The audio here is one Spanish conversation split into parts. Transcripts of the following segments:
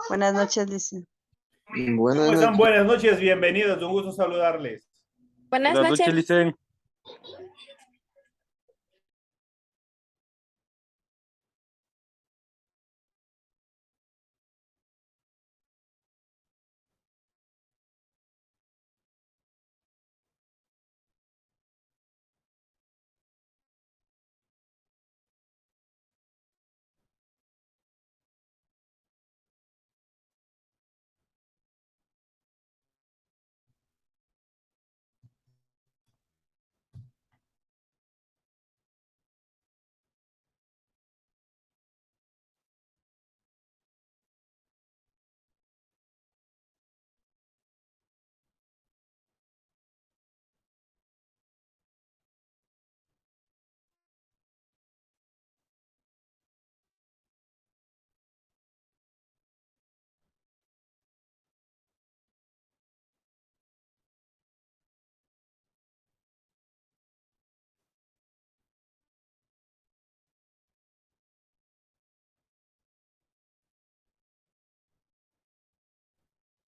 Buenas noches, dice. Buenas ¿Cómo están? noches. Buenas noches, bienvenidos, un gusto saludarles. Buenas Buenas noches, noches. Licen.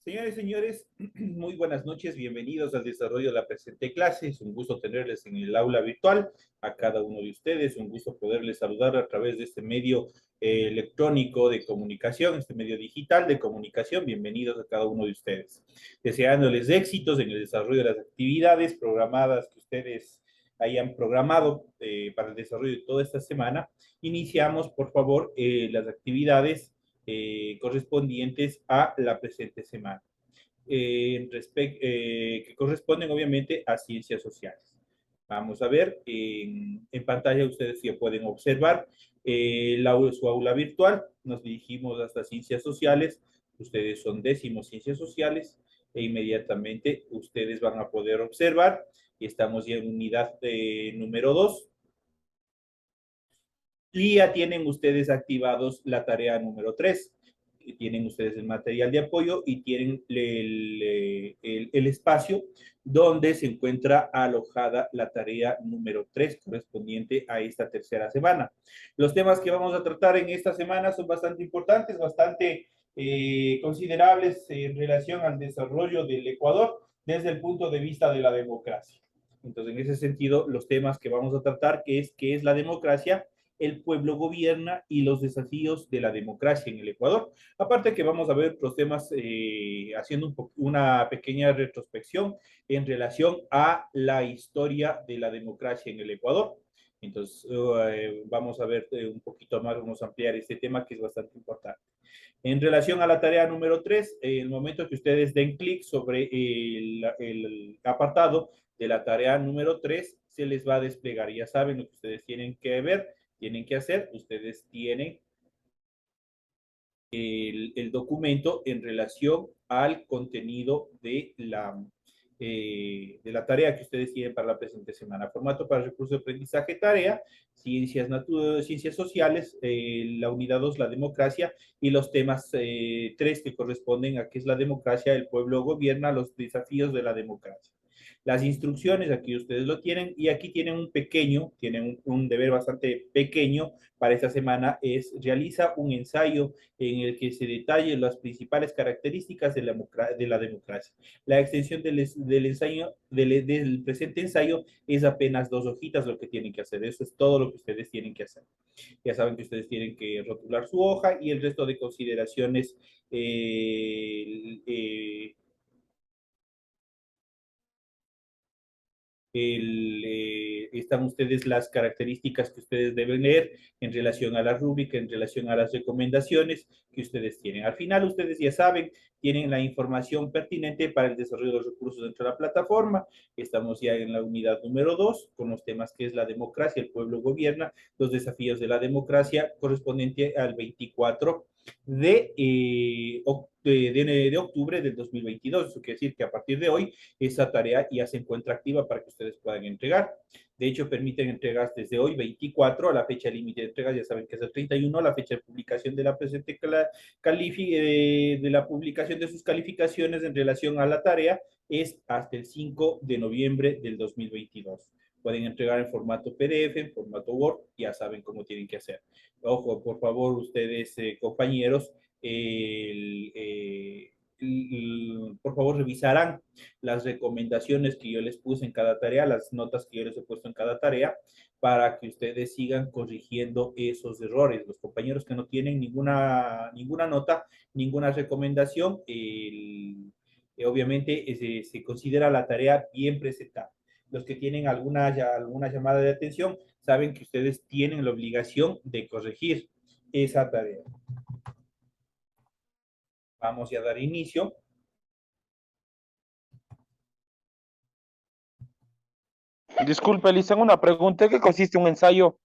Señores y señores, muy buenas noches, bienvenidos al desarrollo de la presente clase. Es un gusto tenerles en el aula virtual, a cada uno de ustedes, un gusto poderles saludar a través de este medio electrónico de comunicación, este medio digital de comunicación. Bienvenidos a cada uno de ustedes. Deseándoles éxitos en el desarrollo de las actividades programadas que ustedes hayan programado para el desarrollo de toda esta semana. Iniciamos, por favor, las actividades correspondientes a la presente semana, que corresponden obviamente a ciencias sociales. Vamos a ver, en pantalla ustedes ya pueden observar su aula virtual. Nos dirigimos hasta ciencias sociales, ustedes son décimos ciencias sociales e inmediatamente ustedes van a poder observar y estamos ya en unidad número 2. Y ya tienen ustedes activados la tarea número 3. Tienen ustedes el material de apoyo y tienen el espacio donde se encuentra alojada la tarea número 3 correspondiente a esta tercera semana. Los temas que vamos a tratar en esta semana son bastante importantes, bastante considerables en relación al desarrollo del Ecuador desde el punto de vista de la democracia. Entonces, en ese sentido, los temas que vamos a tratar, qué es la democracia, el pueblo gobierna y los desafíos de la democracia en el Ecuador. Aparte que vamos a ver otros temas haciendo una pequeña retrospección en relación a la historia de la democracia en el Ecuador. Entonces, vamos a ver un poquito más, vamos a ampliar este tema que es bastante importante. En relación a la tarea número 3, en el momento que ustedes den clic sobre el apartado de la tarea número 3, se les va a desplegar. Ya saben lo que ustedes tienen que ver, tienen que hacer. Ustedes tienen el documento en relación al contenido de la tarea que ustedes tienen para la presente semana. Formato para recursos de aprendizaje, tarea, ciencias sociales, la unidad 2, la democracia, y los temas 3 que corresponden a qué es la democracia, el pueblo gobierna, los desafíos de la democracia. Las instrucciones, aquí ustedes lo tienen, y aquí tienen un deber bastante pequeño para esta semana, es realiza un ensayo en el que se detallen las principales características de la democracia. La extensión ensayo, del presente ensayo es apenas 2 hojitas lo que tienen que hacer. Eso es todo lo que ustedes tienen que hacer. Ya saben que ustedes tienen que rotular su hoja y el resto de consideraciones están ustedes las características que ustedes deben leer en relación a la rúbrica, en relación a las recomendaciones que ustedes tienen. Al final, ustedes ya saben, tienen la información pertinente para el desarrollo de los recursos dentro de la plataforma. Estamos ya en la unidad número 2 con los temas que es la democracia, el pueblo gobierna, los desafíos de la democracia correspondiente al 24 de octubre del 2022. Eso quiere decir que a partir de hoy esa tarea ya se encuentra activa para que ustedes puedan entregar. De hecho, permiten entregas desde hoy, 24, a la fecha límite de entregas, ya saben que es el 31, la fecha de publicación de la presente de la publicación de sus calificaciones en relación a la tarea es hasta el 5 de noviembre del 2022. Pueden entregar en formato PDF, en formato Word, ya saben cómo tienen que hacer. Ojo, por favor, ustedes, compañeros, por favor revisarán las recomendaciones que yo les puse en cada tarea, las notas que yo les he puesto en cada tarea, para que ustedes sigan corrigiendo esos errores. Los compañeros que no tienen ninguna nota, ninguna recomendación, obviamente se considera la tarea bien presentada. Los que tienen alguna llamada de atención saben que ustedes tienen la obligación de corregir esa tarea. Vamos a dar inicio. Disculpe, Liz, tengo una pregunta. ¿En qué consiste un ensayo?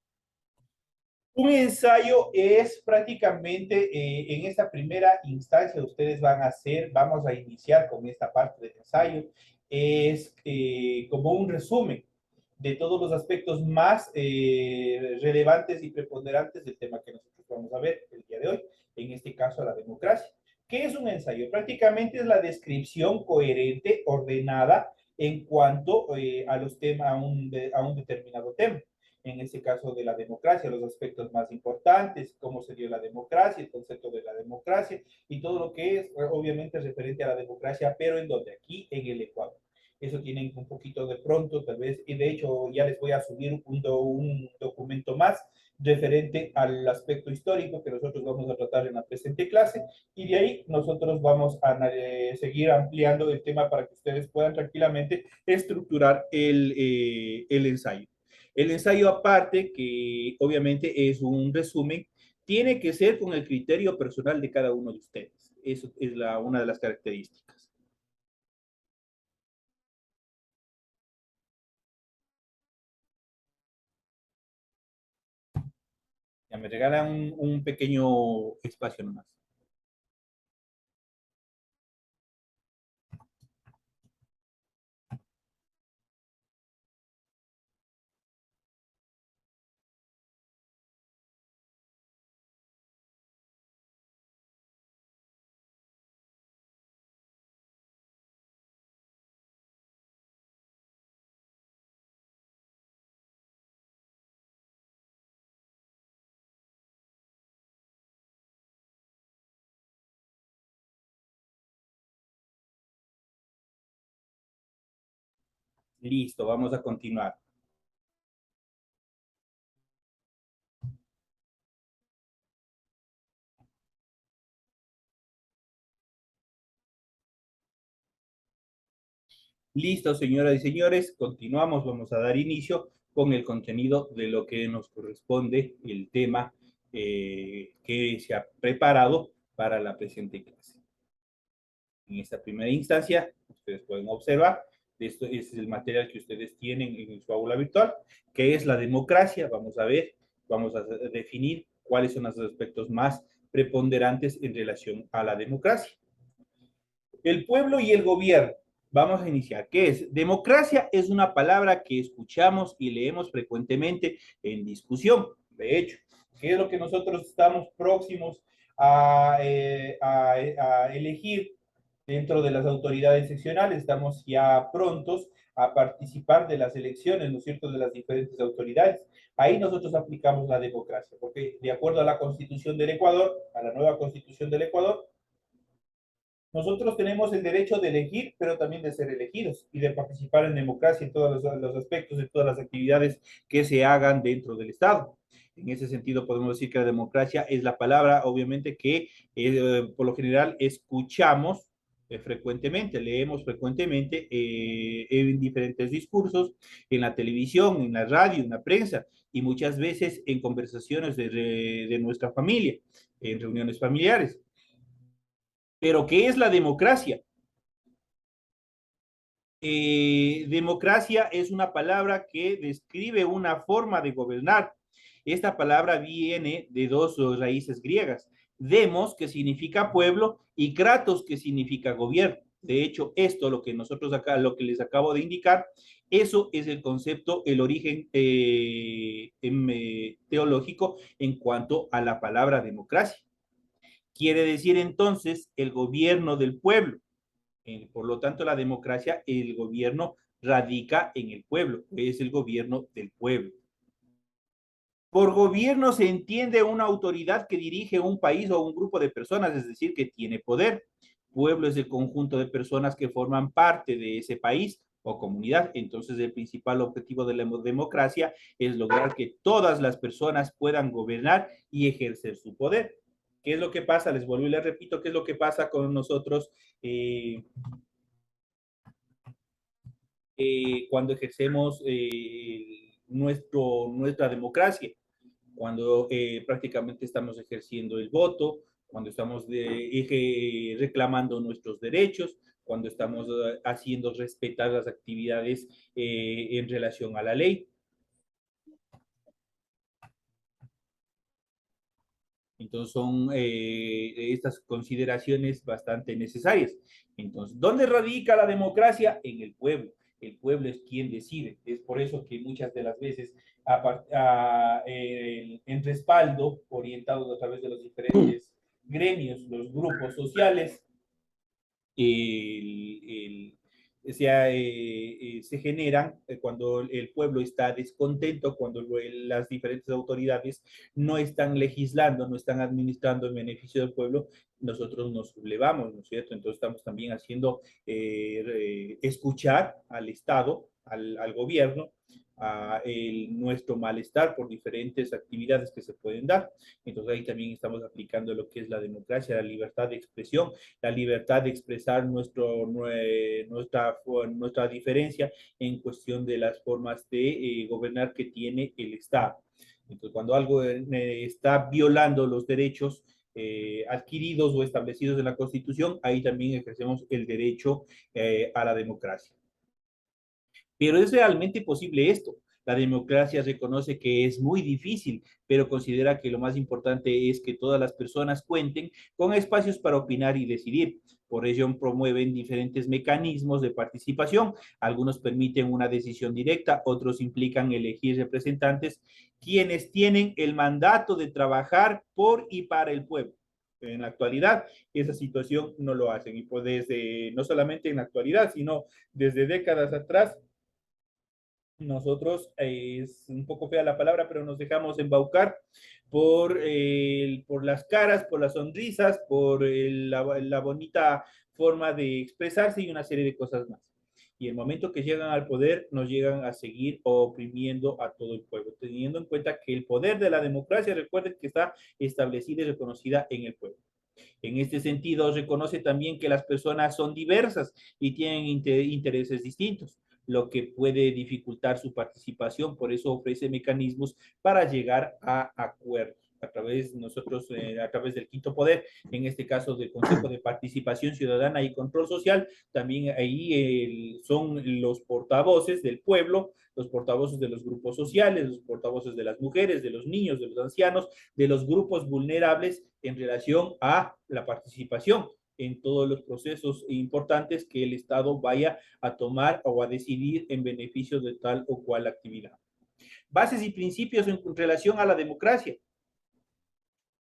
Un ensayo es prácticamente, en esta primera instancia ustedes vamos a iniciar con esta parte del ensayo, es como un resumen de todos los aspectos más relevantes y preponderantes del tema que nosotros vamos a ver el día de hoy, en este caso la democracia. ¿Qué es un ensayo? Prácticamente es la descripción coherente, ordenada en cuanto a los temas, a un determinado tema, en este caso de la democracia, los aspectos más importantes, cómo se dio la democracia, el concepto de la democracia y todo lo que es obviamente referente a la democracia, pero ¿en dónde? Aquí en el Ecuador. Eso tienen un poquito de pronto, tal vez, y de hecho ya les voy a subir un documento más referente al aspecto histórico que nosotros vamos a tratar en la presente clase, y de ahí nosotros vamos a seguir ampliando el tema para que ustedes puedan tranquilamente estructurar el ensayo. El ensayo aparte, que obviamente es un resumen, tiene que ser con el criterio personal de cada uno de ustedes. Eso es una de las características. Ya me regalan un pequeño espacio nomás. Listo, vamos a continuar. Listo, señoras y señores, continuamos. Vamos a dar inicio con el contenido de lo que nos corresponde, el tema que se ha preparado para la presente clase. En esta primera instancia, ustedes pueden observar, esto es el material que ustedes tienen en su aula virtual, que es la democracia. Vamos a ver, vamos a definir cuáles son los aspectos más preponderantes en relación a la democracia. El pueblo y el gobierno. Vamos a iniciar. ¿Qué es? Democracia es una palabra que escuchamos y leemos frecuentemente en discusión. De hecho, ¿qué es lo que nosotros estamos próximos a elegir dentro de las autoridades seccionales? Estamos ya prontos a participar de las elecciones, ¿no es cierto?, de las diferentes autoridades. Ahí nosotros aplicamos la democracia, porque de acuerdo a la Constitución del Ecuador, a la nueva Constitución del Ecuador, nosotros tenemos el derecho de elegir, pero también de ser elegidos y de participar en democracia en todos los aspectos, en todas las actividades que se hagan dentro del Estado. En ese sentido, podemos decir que la democracia es la palabra, obviamente, que por lo general escuchamos frecuentemente, leemos frecuentemente en diferentes discursos, en la televisión, en la radio, en la prensa y muchas veces en conversaciones de nuestra familia, en reuniones familiares. Pero, ¿qué es la democracia? Democracia es una palabra que describe una forma de gobernar. Esta palabra viene de dos raíces griegas. Demos, que significa pueblo, y kratos, que significa gobierno. De hecho, esto, lo que nosotros acá, lo que les acabo de indicar, eso es el concepto, el origen teológico en cuanto a la palabra democracia. Quiere decir entonces el gobierno del pueblo. Por lo tanto, la democracia, el gobierno radica en el pueblo, es el gobierno del pueblo. Por gobierno se entiende una autoridad que dirige un país o un grupo de personas, es decir, que tiene poder. Pueblo es el conjunto de personas que forman parte de ese país o comunidad. Entonces, el principal objetivo de la democracia es lograr que todas las personas puedan gobernar y ejercer su poder. ¿Qué es lo que pasa? Les vuelvo y les repito, ¿qué es lo que pasa con nosotros cuando ejercemos nuestra democracia? Cuando prácticamente estamos ejerciendo el voto, cuando estamos reclamando nuestros derechos, cuando estamos haciendo respetar las actividades en relación a la ley. Entonces son estas consideraciones bastante necesarias. Entonces, ¿dónde radica la democracia? En el pueblo. El pueblo es quien decide. Es por eso que muchas de las veces en respaldo, orientados a través de los diferentes gremios, los grupos sociales, el, el, se generan cuando el pueblo está descontento, cuando las diferentes autoridades no están legislando, no están administrando en beneficio del pueblo, nosotros nos sublevamos, ¿no es cierto? Entonces estamos también haciendo escuchar al Estado, al gobierno, nuestro malestar por diferentes actividades que se pueden dar. Entonces ahí también estamos aplicando lo que es la democracia, la libertad de expresión, la libertad de expresar nuestra diferencia en cuestión de las formas de gobernar que tiene el Estado. Entonces, cuando algo está violando los derechos adquiridos o establecidos en la Constitución, ahí también ejercemos el derecho a la democracia. Pero ¿es realmente posible esto? La democracia reconoce que es muy difícil, pero considera que lo más importante es que todas las personas cuenten con espacios para opinar y decidir. Por ello promueven diferentes mecanismos de participación. Algunos permiten una decisión directa, otros implican elegir representantes quienes tienen el mandato de trabajar por y para el pueblo. En la actualidad, esa situación no lo hacen. Y pues desde, no solamente en la actualidad, sino desde décadas atrás, nosotros, es un poco fea la palabra, pero nos dejamos embaucar por las caras, por las sonrisas, por la bonita forma de expresarse y una serie de cosas más. Y el momento que llegan al poder, nos llegan a seguir oprimiendo a todo el pueblo, teniendo en cuenta que el poder de la democracia, recuerden que está establecida y reconocida en el pueblo. En este sentido, reconoce también que las personas son diversas y tienen intereses distintos, lo que puede dificultar su participación. Por eso ofrece mecanismos para llegar a acuerdos a través nosotros, a través del quinto poder, en este caso del Consejo de Participación Ciudadana y Control Social, también ahí son los portavoces del pueblo, los portavoces de los grupos sociales, los portavoces de las mujeres, de los niños, de los ancianos, de los grupos vulnerables en relación a la participación en todos los procesos importantes que el Estado vaya a tomar o a decidir en beneficio de tal o cual actividad. Bases y principios en relación a la democracia.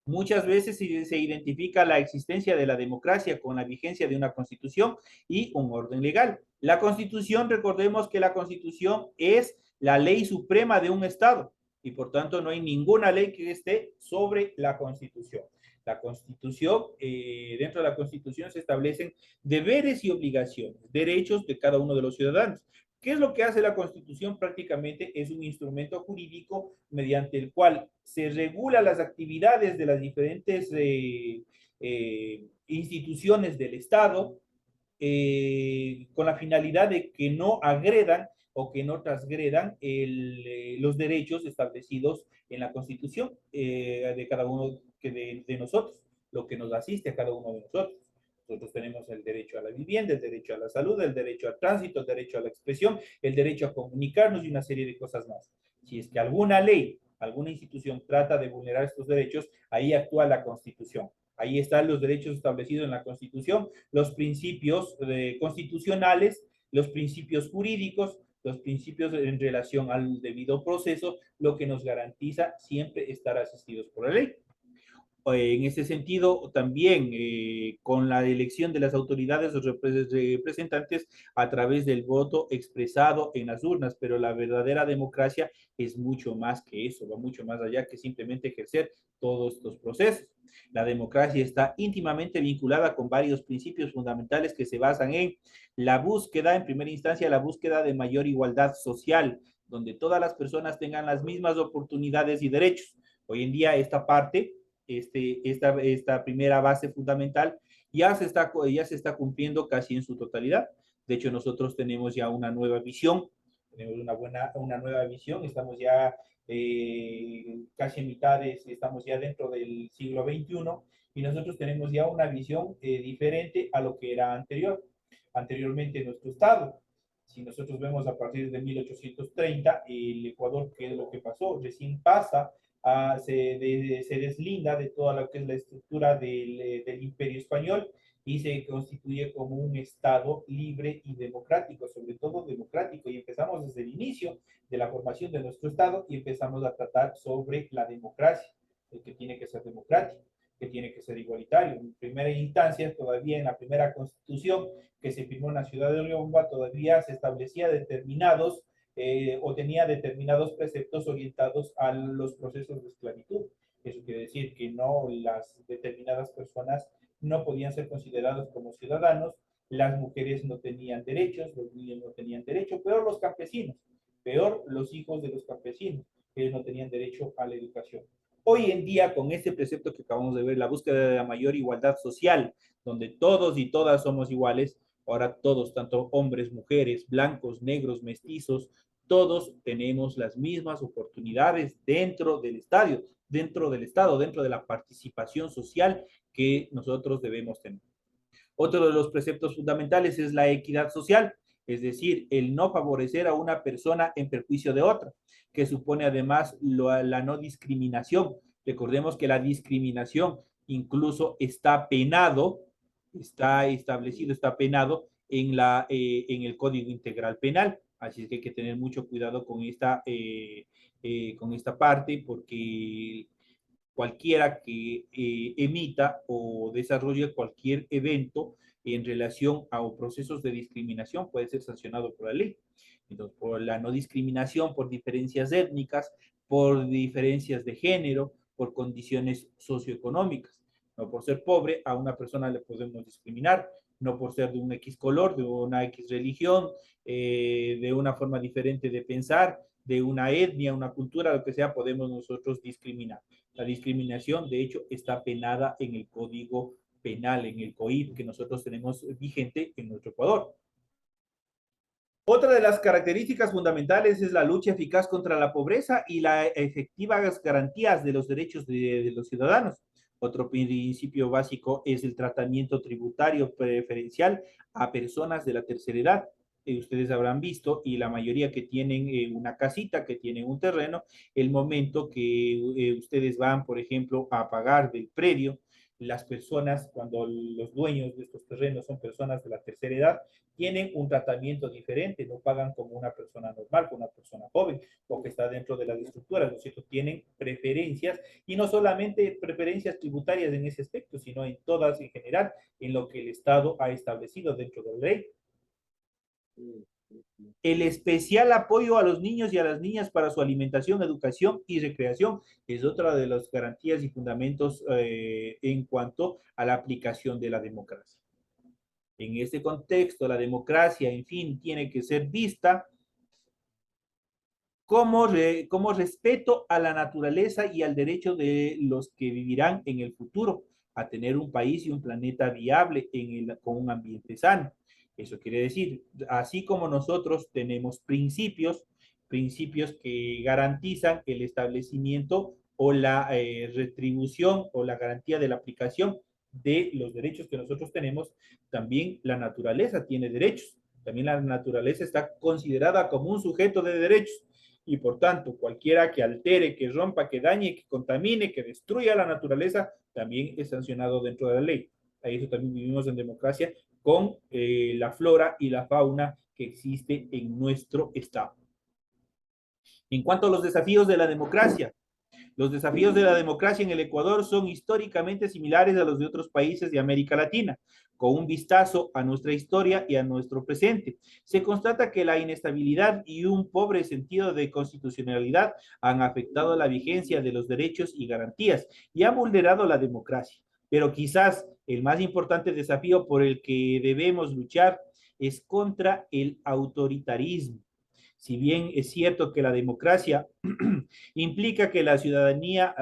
Muchas veces se identifica la existencia de la democracia con la vigencia de una constitución y un orden legal. La constitución, recordemos que la constitución es la ley suprema de un Estado y por tanto no hay ninguna ley que esté sobre la constitución. La constitución, dentro de la constitución se establecen deberes y obligaciones, derechos de cada uno de los ciudadanos. ¿Qué es lo que hace la Constitución? Prácticamente es un instrumento jurídico mediante el cual se regula las actividades de las diferentes instituciones del Estado con la finalidad de que no agredan o que no transgredan los derechos establecidos en la Constitución de cada uno de nosotros, lo que nos asiste a cada uno de nosotros. Nosotros tenemos el derecho a la vivienda, el derecho a la salud, el derecho al tránsito, el derecho a la expresión, el derecho a comunicarnos y una serie de cosas más. Si es que alguna ley, alguna institución trata de vulnerar estos derechos, ahí actúa la Constitución. Ahí están los derechos establecidos en la Constitución, los principios constitucionales, los principios jurídicos, los principios en relación al debido proceso, lo que nos garantiza siempre estar asistidos por la ley. En ese sentido, también con la elección de las autoridades o representantes a través del voto expresado en las urnas, pero la verdadera democracia es mucho más que eso, va mucho más allá que simplemente ejercer todos estos procesos. La democracia está íntimamente vinculada con varios principios fundamentales que se basan en la búsqueda, en primera instancia, la búsqueda de mayor igualdad social, donde todas las personas tengan las mismas oportunidades y derechos. Hoy en día esta parte esta primera base fundamental ya se está cumpliendo casi en su totalidad. De hecho, nosotros tenemos ya una nueva visión, tenemos una nueva visión, estamos ya casi en mitades, estamos ya dentro del siglo XXI y nosotros tenemos ya una visión diferente a lo que era anteriormente nuestro Estado. Si nosotros vemos a partir de 1830, el Ecuador, ¿qué es lo que pasó? Recién pasa se deslinda de toda lo que es la estructura del imperio español y se constituye como un Estado libre y democrático, sobre todo democrático. Y empezamos desde el inicio de la formación de nuestro Estado y empezamos a tratar sobre la democracia, el que tiene que ser democrático, que tiene que ser igualitario. En primera instancia, todavía en la primera constitución que se firmó en la ciudad de Riobamba, todavía se establecía determinados o tenía determinados preceptos orientados a los procesos de esclavitud. Eso quiere decir que no las determinadas personas no podían ser considerados como ciudadanos, las mujeres no tenían derechos, los niños no tenían derecho, peor los campesinos, peor los hijos de los campesinos, ellos no tenían derecho a la educación. Hoy en día, con este precepto que acabamos de ver, la búsqueda de la mayor igualdad social, donde todos y todas somos iguales, ahora todos, tanto hombres, mujeres, blancos, negros, mestizos, todos tenemos las mismas oportunidades dentro del estadio, dentro del Estado, dentro de la participación social que nosotros debemos tener. Otro de los preceptos fundamentales es la equidad social, es decir, el no favorecer a una persona en perjuicio de otra, que supone además la no discriminación. Recordemos que la discriminación incluso está penado, está establecido, está penado en el Código Integral Penal. Así es que hay que tener mucho cuidado con esta parte porque cualquiera que emita o desarrolle cualquier evento en relación a procesos de discriminación puede ser sancionado por la ley. Entonces, por la no discriminación, por diferencias étnicas, por diferencias de género, por condiciones socioeconómicas. No por ser pobre, a una persona le podemos discriminar, no por ser de un X color, de una X religión, de una forma diferente de pensar, de una etnia, una cultura, lo que sea, podemos nosotros discriminar. La discriminación, de hecho, está penada en el Código Penal, en el COIP que nosotros tenemos vigente en nuestro Ecuador. Otra de las características fundamentales es la lucha eficaz contra la pobreza y las efectivas garantías de los derechos de los ciudadanos. Otro principio básico es el tratamiento tributario preferencial a personas de la tercera edad. Ustedes habrán visto, y la mayoría que tienen una casita, que tienen un terreno, el momento que ustedes van, por ejemplo, a pagar del predio, las personas, cuando los dueños de estos terrenos son personas de la tercera edad, tienen un tratamiento diferente, no pagan como una persona normal, como una persona joven o que está dentro de las estructuras, ¿no es cierto? Tienen preferencias y no solamente preferencias tributarias en ese aspecto, sino en todas en general, en lo que el Estado ha establecido dentro de la ley. El especial apoyo a los niños y a las niñas para su alimentación, educación y recreación es otra de las garantías y fundamentos en cuanto a la aplicación de la democracia. En este contexto, la democracia, en fin, tiene que ser vista como respeto a la naturaleza y al derecho de los que vivirán en el futuro a tener un país y un planeta viable con un ambiente sano. Eso quiere decir, así como nosotros tenemos principios que garantizan el establecimiento o la retribución o la garantía de la aplicación de los derechos que nosotros tenemos, también la naturaleza tiene derechos. También la naturaleza está considerada como un sujeto de derechos y por tanto cualquiera que altere, que rompa, que dañe, que contamine, que destruya la naturaleza, también es sancionado dentro de la ley. A eso también vivimos en democracia con la flora y la fauna que existe en nuestro estado. En cuanto a los desafíos de la democracia, Los desafíos de la democracia en el Ecuador son históricamente similares a los de otros países de América Latina. Con un vistazo a nuestra historia y a nuestro presente, se constata que la inestabilidad y un pobre sentido de constitucionalidad han afectado la vigencia de los derechos y garantías y han vulnerado la democracia. Pero quizás el más importante desafío por el que debemos luchar es contra el autoritarismo. Si bien es cierto que la democracia implica que la ciudadanía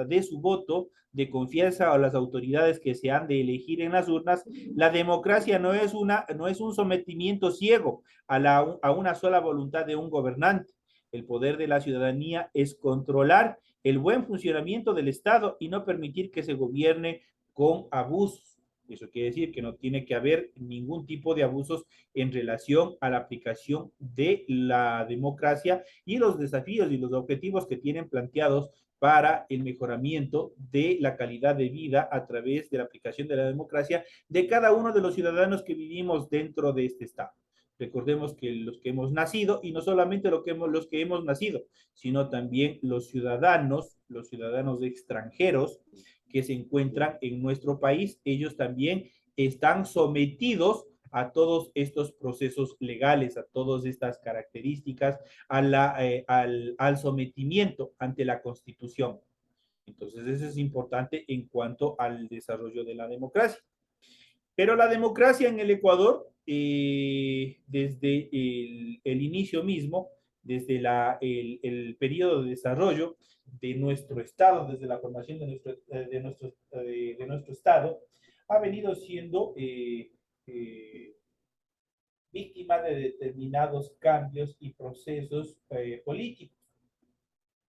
dé su voto de confianza a las autoridades que se han de elegir en las urnas, la democracia no es un sometimiento ciego a una sola voluntad de un gobernante. El poder de la ciudadanía es controlar el buen funcionamiento del Estado y no permitir que se gobierne con abusos. Eso quiere decir que no tiene que haber ningún tipo de abusos en relación a la aplicación de la democracia y los desafíos y los objetivos que tienen planteados para el mejoramiento de la calidad de vida a través de la aplicación de la democracia de cada uno de los ciudadanos que vivimos dentro de este Estado. Recordemos que los que hemos nacido, y no solamente los que hemos nacido, sino también los ciudadanos extranjeros que se encuentran en nuestro país, ellos también están sometidos a todos estos procesos legales, a todas estas características, al sometimiento ante la Constitución. Entonces, eso es importante en cuanto al desarrollo de la democracia. Pero la democracia en el Ecuador, desde el inicio mismo, desde el periodo de desarrollo de nuestro Estado, desde la formación de nuestro Estado, ha venido siendo víctima de determinados cambios y procesos políticos.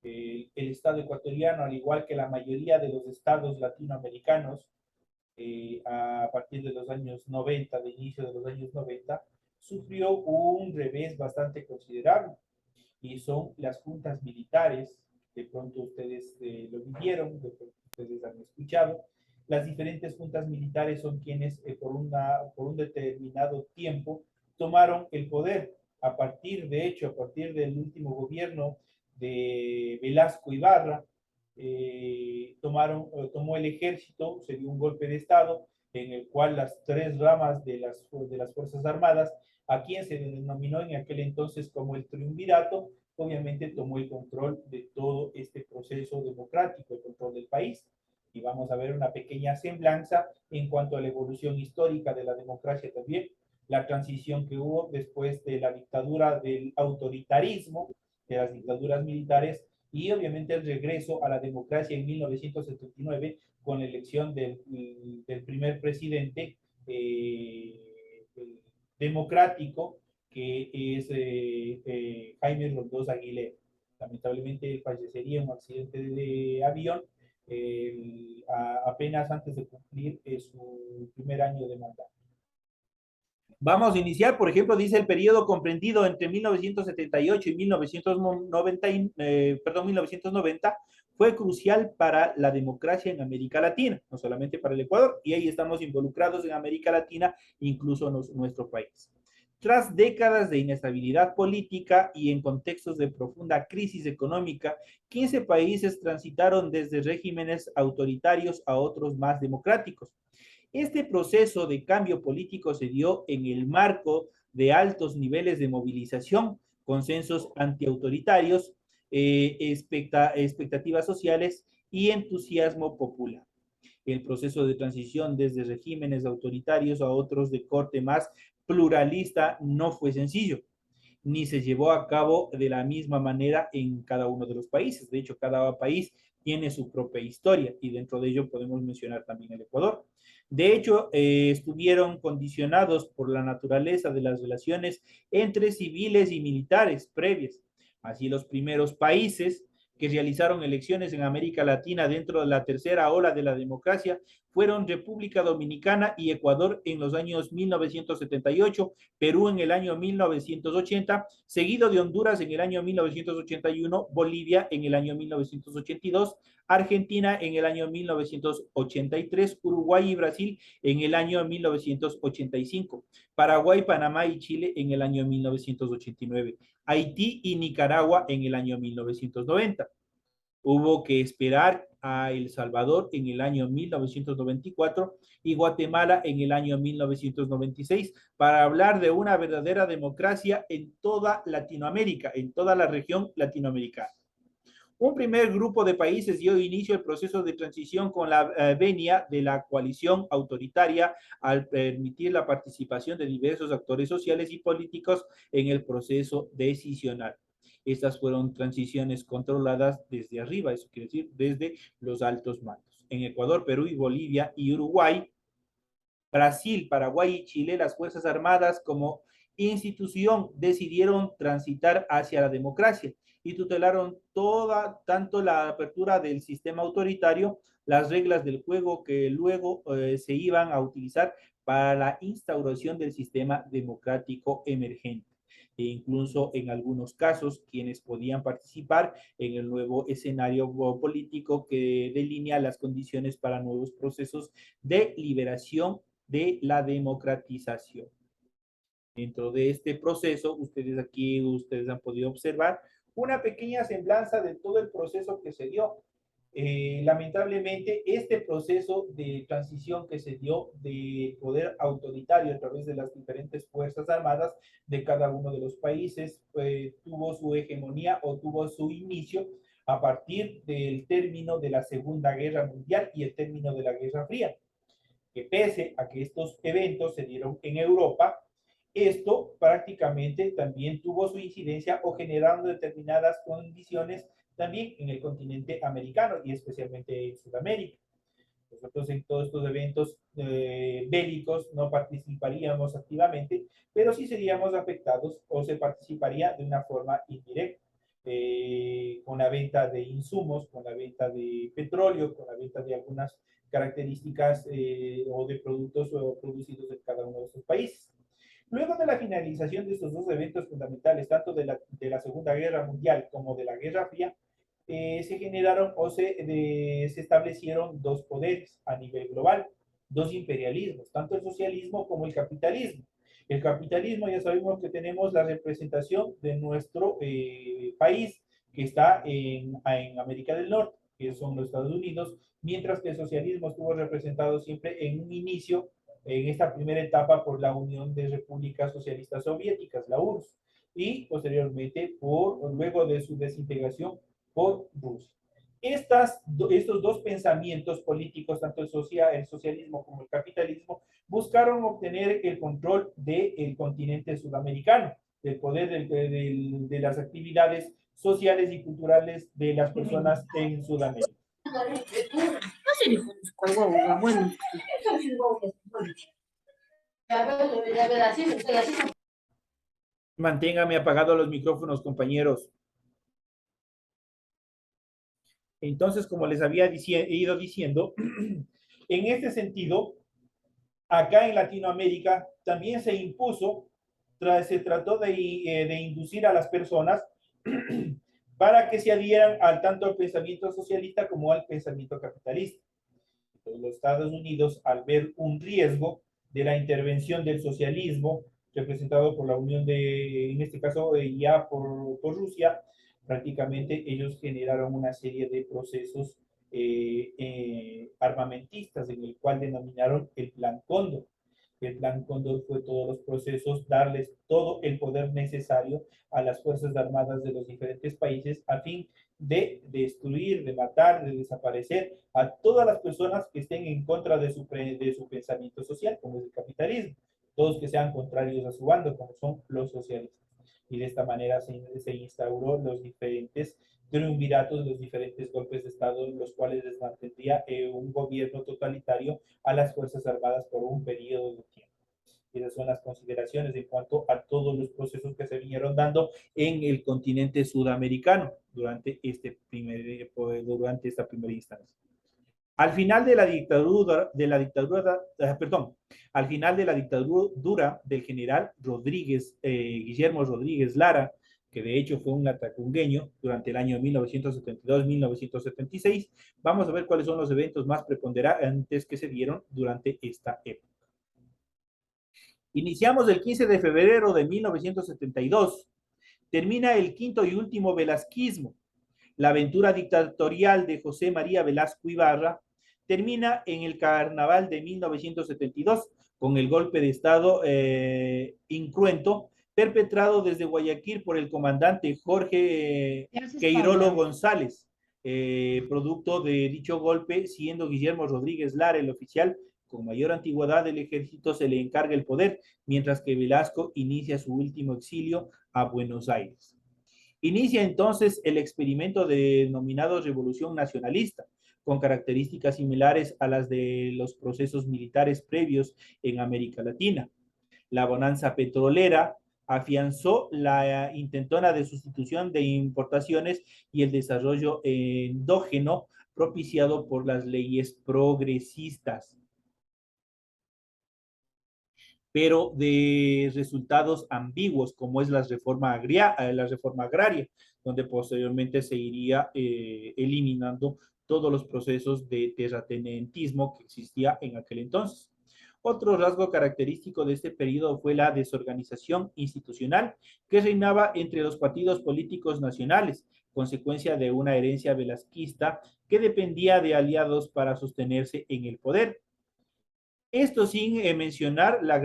El Estado ecuatoriano, al igual que la mayoría de los estados latinoamericanos, a partir de los años 90, de inicio de los años 90, sufrió un revés bastante considerable, y son las juntas militares. De pronto ustedes lo vivieron, de pronto ustedes han escuchado. Las diferentes juntas militares son quienes por un determinado tiempo tomaron el poder. A partir del último gobierno de Velasco Ibarra, tomó el ejército, se dio un golpe de Estado en el cual las tres ramas de las Fuerzas Armadas, a quien se denominó en aquel entonces como el triunvirato, obviamente tomó el control de todo este proceso democrático, el control del país. Y vamos a ver una pequeña semblanza en cuanto a la evolución histórica de la democracia también, la transición que hubo después de la dictadura del autoritarismo, de las dictaduras militares, y obviamente el regreso a la democracia en 1979 con la elección del primer presidente democrático, que es Jaime Roldós Aguilera. Lamentablemente fallecería en un accidente de avión apenas antes de cumplir su primer año de mandato. Vamos a iniciar, por ejemplo, dice el periodo comprendido entre 1978 y 1990 fue crucial para la democracia en América Latina, no solamente para el Ecuador, y ahí estamos involucrados en América Latina, incluso nuestro país. Tras décadas de inestabilidad política y en contextos de profunda crisis económica, 15 países transitaron desde regímenes autoritarios a otros más democráticos. Este proceso de cambio político se dio en el marco de altos niveles de movilización, consensos antiautoritarios, expectativas sociales y entusiasmo popular. El proceso de transición desde regímenes autoritarios a otros de corte más pluralista no fue sencillo, ni se llevó a cabo de la misma manera en cada uno de los países. De hecho, cada país tiene su propia historia y dentro de ello podemos mencionar también el Ecuador. De hecho, estuvieron condicionados por la naturaleza de las relaciones entre civiles y militares previas. Así, los primeros países que realizaron elecciones en América Latina dentro de la tercera ola de la democracia fueron República Dominicana y Ecuador en los años 1978, Perú en el año 1980, seguido de Honduras en el año 1981, Bolivia en el año 1982, Argentina en el año 1983, Uruguay y Brasil en el año 1985, Paraguay, Panamá y Chile en el año 1989, Haití y Nicaragua en el año 1990. Hubo que esperar a El Salvador en el año 1994 y Guatemala en el año 1996 para hablar de una verdadera democracia en toda Latinoamérica, en toda la región latinoamericana. Un primer grupo de países dio inicio al proceso de transición con la venia de la coalición autoritaria al permitir la participación de diversos actores sociales y políticos en el proceso decisional. Estas fueron transiciones controladas desde arriba, eso quiere decir desde los altos mandos. En Ecuador, Perú y Bolivia y Uruguay, Brasil, Paraguay y Chile, las Fuerzas Armadas como institución decidieron transitar hacia la democracia y tutelaron toda, tanto la apertura del sistema autoritario, las reglas del juego que luego se iban a utilizar para la instauración del sistema democrático emergente. E incluso en algunos casos quienes podían participar en el nuevo escenario político que delinea las condiciones para nuevos procesos de liberación de la democratización. Dentro de este proceso, ustedes han podido observar una pequeña semblanza de todo el proceso que se dio. Lamentablemente, este proceso de transición que se dio de poder autoritario a través de las diferentes fuerzas armadas de cada uno de los países tuvo su hegemonía o tuvo su inicio a partir del término de la Segunda Guerra Mundial y el término de la Guerra Fría, que pese a que estos eventos se dieron en Europa, esto prácticamente también tuvo su incidencia o generando determinadas condiciones también en el continente americano y especialmente en Sudamérica. Nosotros en todos estos eventos bélicos no participaríamos activamente, pero sí seríamos afectados o se participaría de una forma indirecta. Con la venta de insumos, con la venta de petróleo, con la venta de algunas características o de productos producidos en cada uno de estos países. Luego de la finalización de estos dos eventos fundamentales, tanto de la Segunda Guerra Mundial como de la Guerra Fría, se generaron o se establecieron dos poderes a nivel global, dos imperialismos, tanto el socialismo como el capitalismo. El capitalismo, ya sabemos que tenemos la representación de nuestro país, que está en América del Norte, que son los Estados Unidos, mientras que el socialismo estuvo representado siempre en un inicio, en esta primera etapa, por la Unión de Repúblicas Socialistas Soviéticas, la URSS, y posteriormente, luego de su desintegración, por Rusia. Estos dos pensamientos políticos, tanto el socialismo como el capitalismo, buscaron obtener el control del continente sudamericano, del poder de las actividades sociales y culturales de las personas en Sudamérica. Manténgame apagados los micrófonos, compañeros. Entonces, como les había ido diciendo, en este sentido, acá en Latinoamérica también se impuso, se trató de inducir a las personas para que se adhieran tanto al pensamiento socialista como al pensamiento capitalista. Entonces, los Estados Unidos, al ver un riesgo de la intervención del socialismo, representado por la Unión en este caso ya por Rusia, prácticamente ellos generaron una serie de procesos armamentistas en el cual denominaron el Plan Cóndor. El Plan Cóndor fue todos los procesos, darles todo el poder necesario a las Fuerzas Armadas de los diferentes países a fin de destruir, de matar, de desaparecer a todas las personas que estén en contra de su pensamiento social, como es el capitalismo, todos que sean contrarios a su bando, como son los socialistas. Y de esta manera se instauró los diferentes triunviratos, los diferentes golpes de Estado, los cuales les mantendría un gobierno totalitario a las Fuerzas Armadas por un periodo de tiempo. Esas son las consideraciones en cuanto a todos los procesos que se vinieron dando en el continente sudamericano durante esta primera instancia. Al final de la dictadura, al final de la dictadura del general Guillermo Rodríguez Lara, que de hecho fue un atacungueño durante el año 1972-1976, vamos a ver cuáles son los eventos más preponderantes que se dieron durante esta época. Iniciamos el 15 de febrero de 1972. Termina el quinto y último velasquismo. La aventura dictatorial de José María Velasco Ibarra termina en el carnaval de 1972 con el golpe de Estado incruento perpetrado desde Guayaquil por el comandante Jorge Queirolo González, producto de dicho golpe, siendo Guillermo Rodríguez Lara el oficial con mayor antigüedad del ejército, se le encarga el poder, mientras que Velasco inicia su último exilio a Buenos Aires. Inicia entonces el experimento denominado Revolución Nacionalista, con características similares a las de los procesos militares previos en América Latina. La bonanza petrolera afianzó la intentona de sustitución de importaciones y el desarrollo endógeno propiciado por las leyes progresistas, pero de resultados ambiguos, como es la reforma agraria, donde posteriormente se iría eliminando todos los procesos de terratenientismo que existía en aquel entonces. Otro rasgo característico de este periodo fue la desorganización institucional que reinaba entre los partidos políticos nacionales, consecuencia de una herencia velasquista que dependía de aliados para sostenerse en el poder. Esto sin mencionar la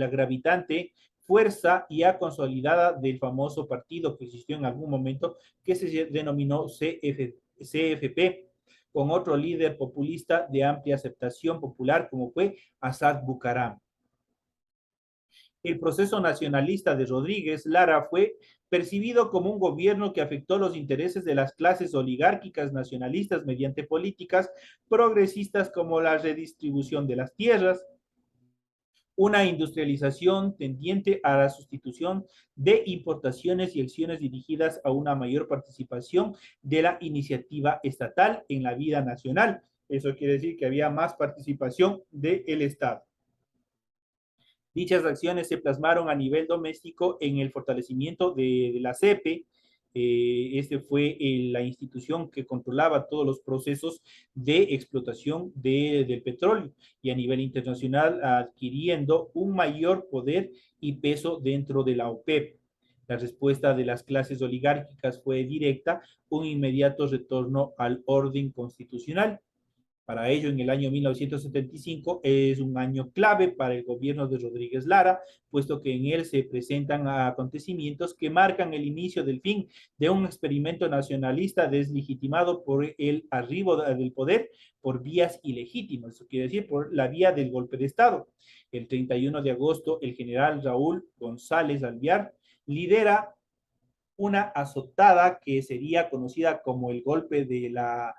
gravitante fuerza ya consolidada del famoso partido que existió en algún momento, que se denominó CFP, con otro líder populista de amplia aceptación popular como fue Asad Bucaram. El proceso nacionalista de Rodríguez Lara fue percibido como un gobierno que afectó los intereses de las clases oligárquicas nacionalistas mediante políticas progresistas como la redistribución de las tierras, una industrialización tendiente a la sustitución de importaciones y acciones dirigidas a una mayor participación de la iniciativa estatal en la vida nacional. Eso quiere decir que había más participación del Estado. Dichas acciones se plasmaron a nivel doméstico en el fortalecimiento de la CEPE. Este fue la institución que controlaba todos los procesos de explotación del petróleo y a nivel internacional adquiriendo un mayor poder y peso dentro de la OPEP. La respuesta de las clases oligárquicas fue directa, un inmediato retorno al orden constitucional. Para ello, en el año 1975 es un año clave para el gobierno de Rodríguez Lara, puesto que en él se presentan acontecimientos que marcan el inicio del fin de un experimento nacionalista deslegitimado por el arribo del poder por vías ilegítimas, eso quiere decir por la vía del golpe de Estado. El 31 de agosto, el general Raúl González Alvear lidera una azotada que sería conocida como el golpe de la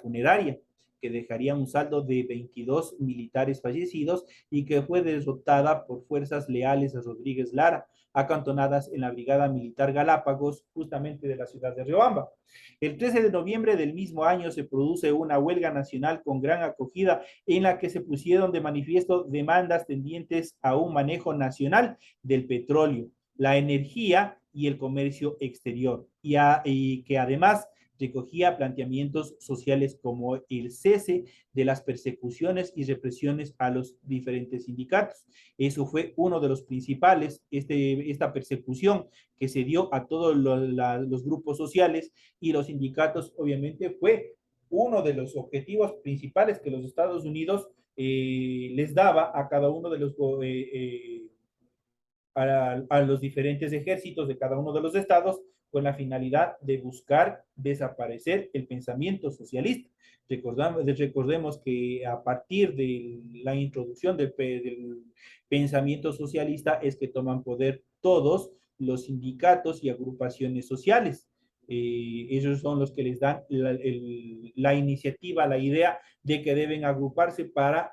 funeraria, que dejaría un saldo de 22 militares fallecidos y que fue derrotada por fuerzas leales a Rodríguez Lara, acantonadas en la Brigada Militar Galápagos, justamente de la ciudad de Riobamba. El 13 de noviembre del mismo año se produce una huelga nacional con gran acogida en la que se pusieron de manifiesto demandas tendientes a un manejo nacional del petróleo, la energía y el comercio exterior, y que además recogía planteamientos sociales como el cese de las persecuciones y represiones a los diferentes sindicatos. Eso fue uno de los principales, esta persecución que se dio a todos los grupos sociales y los sindicatos, obviamente, fue uno de los objetivos principales que los Estados Unidos les daba a cada uno de los a los diferentes ejércitos de cada uno de los estados con la finalidad de buscar desaparecer el pensamiento socialista. Recordemos que a partir de la introducción del pensamiento socialista es que toman poder todos los sindicatos y agrupaciones sociales. Ellos son los que les dan la iniciativa, la idea de que deben agruparse para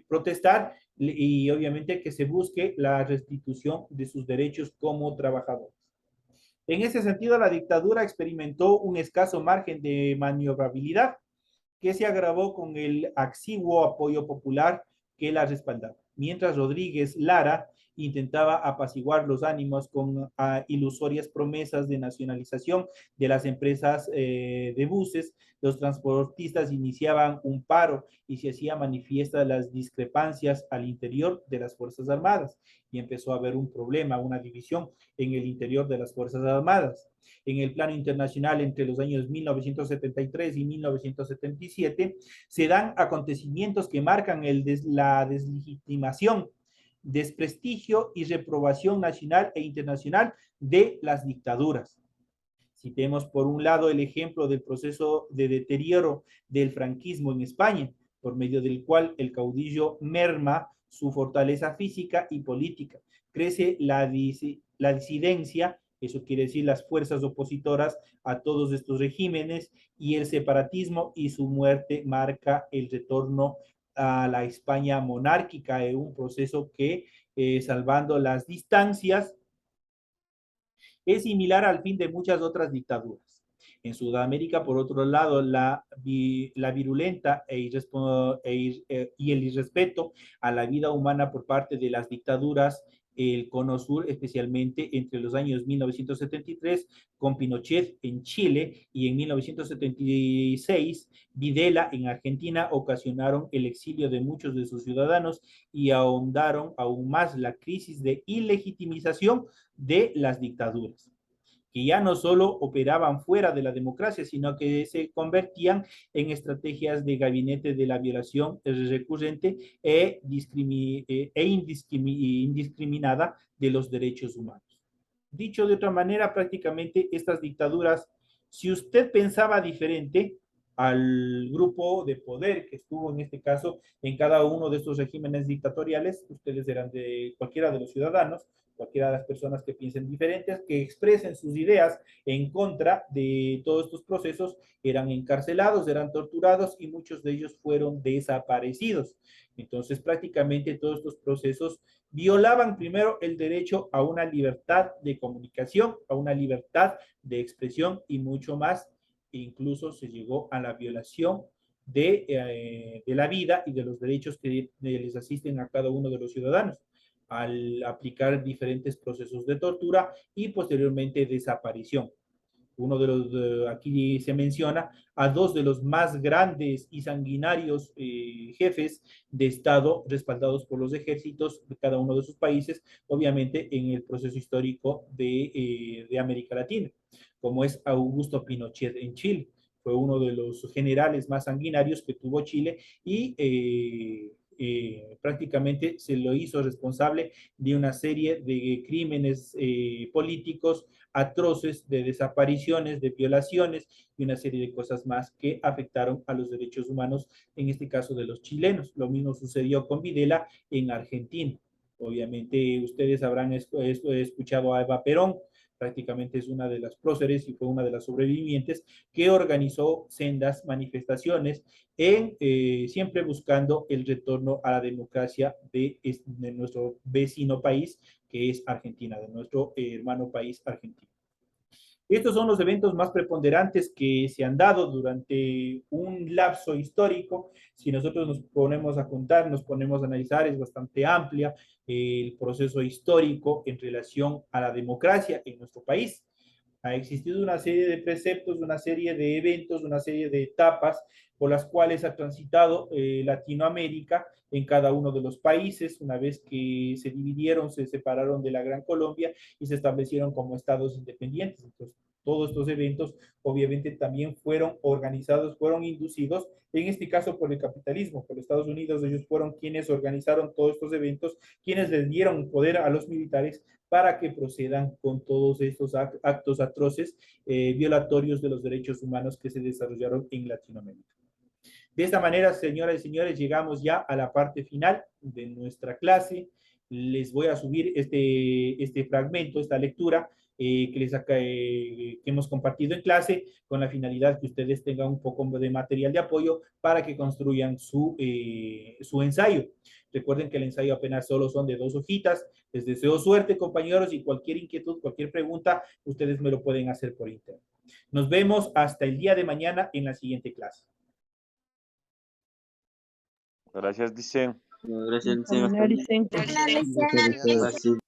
protestar y obviamente que se busque la restitución de sus derechos como trabajadores. En ese sentido, la dictadura experimentó un escaso margen de maniobrabilidad que se agravó con el exiguo apoyo popular que la respaldaba. Mientras Rodríguez Lara intentaba apaciguar los ánimos con ilusorias promesas de nacionalización de las empresas de buses. Los transportistas iniciaban un paro y se hacía manifiesta las discrepancias al interior de las Fuerzas Armadas y empezó a haber un problema, una división en el interior de las Fuerzas Armadas. En el plano internacional, entre los años 1973 y 1977, se dan acontecimientos que marcan la deslegitimación, desprestigio y reprobación nacional e internacional de las dictaduras. Citemos por un lado el ejemplo del proceso de deterioro del franquismo en España, por medio del cual el caudillo merma su fortaleza física y política. Crece la disidencia, eso quiere decir las fuerzas opositoras a todos estos regímenes, y el separatismo, y su muerte marca el retorno a la España monárquica, en un proceso que, salvando las distancias, es similar al fin de muchas otras dictaduras. En Sudamérica, por otro lado, la virulenta y el irrespeto a la vida humana por parte de las dictaduras, el Cono Sur, especialmente entre los años 1973 con Pinochet en Chile y en 1976 Videla en Argentina, ocasionaron el exilio de muchos de sus ciudadanos y ahondaron aún más la crisis de ilegitimización de las dictaduras, que ya no solo operaban fuera de la democracia, sino que se convertían en estrategias de gabinete de la violación recurrente indiscriminada de los derechos humanos. Dicho de otra manera, prácticamente estas dictaduras, si usted pensaba diferente al grupo de poder que estuvo en este caso en cada uno de estos regímenes dictatoriales, ustedes eran de cualquiera de los ciudadanos, cualquiera de las personas que piensen diferentes, que expresen sus ideas en contra de todos estos procesos, eran encarcelados, eran torturados y muchos de ellos fueron desaparecidos. Entonces, prácticamente todos estos procesos violaban primero el derecho a una libertad de comunicación, a una libertad de expresión y mucho más. Incluso se llegó a la violación de la vida y de los derechos que les asisten a cada uno de los ciudadanos, al aplicar diferentes procesos de tortura y posteriormente desaparición. Uno de los, aquí se menciona a dos de los más grandes y sanguinarios jefes de Estado respaldados por los ejércitos de cada uno de sus países, obviamente en el proceso histórico de América Latina, como es Augusto Pinochet en Chile. Fue uno de los generales más sanguinarios que tuvo Chile y prácticamente se lo hizo responsable de una serie de crímenes políticos atroces, de desapariciones, de violaciones y una serie de cosas más que afectaron a los derechos humanos, en este caso de los chilenos. Lo mismo sucedió con Videla en Argentina. Obviamente ustedes habrán escuchado a Eva Perón, prácticamente es una de las próceres y fue una de las sobrevivientes que organizó sendas manifestaciones siempre buscando el retorno a la democracia de nuestro vecino país, que es Argentina, de nuestro hermano país Argentina. Estos son los eventos más preponderantes que se han dado durante un lapso histórico. Si nosotros nos ponemos a contar, nos ponemos a analizar, es bastante amplia el proceso histórico en relación a la democracia en nuestro país. Ha existido una serie de preceptos, una serie de eventos, una serie de etapas por las cuales ha transitado Latinoamérica en cada uno de los países, una vez que se dividieron, se separaron de la Gran Colombia y se establecieron como estados independientes. Entonces, todos estos eventos obviamente también fueron organizados, fueron inducidos, en este caso por el capitalismo, por los Estados Unidos. Ellos fueron quienes organizaron todos estos eventos, quienes les dieron poder a los militares para que procedan con todos estos actos atroces, violatorios de los derechos humanos que se desarrollaron en Latinoamérica. De esta manera, señoras y señores, llegamos ya a la parte final de nuestra clase. Les voy a subir este fragmento, esta lectura que hemos compartido en clase, con la finalidad que ustedes tengan un poco de material de apoyo para que construyan su ensayo. Recuerden que el ensayo apenas solo son de 2 hojitas. Les deseo suerte, compañeros, y cualquier inquietud, cualquier pregunta, ustedes me lo pueden hacer por internet. Nos vemos hasta el día de mañana en la siguiente clase. Gracias, dice. Gracias, señor. Gracias, Luciana. Fácil.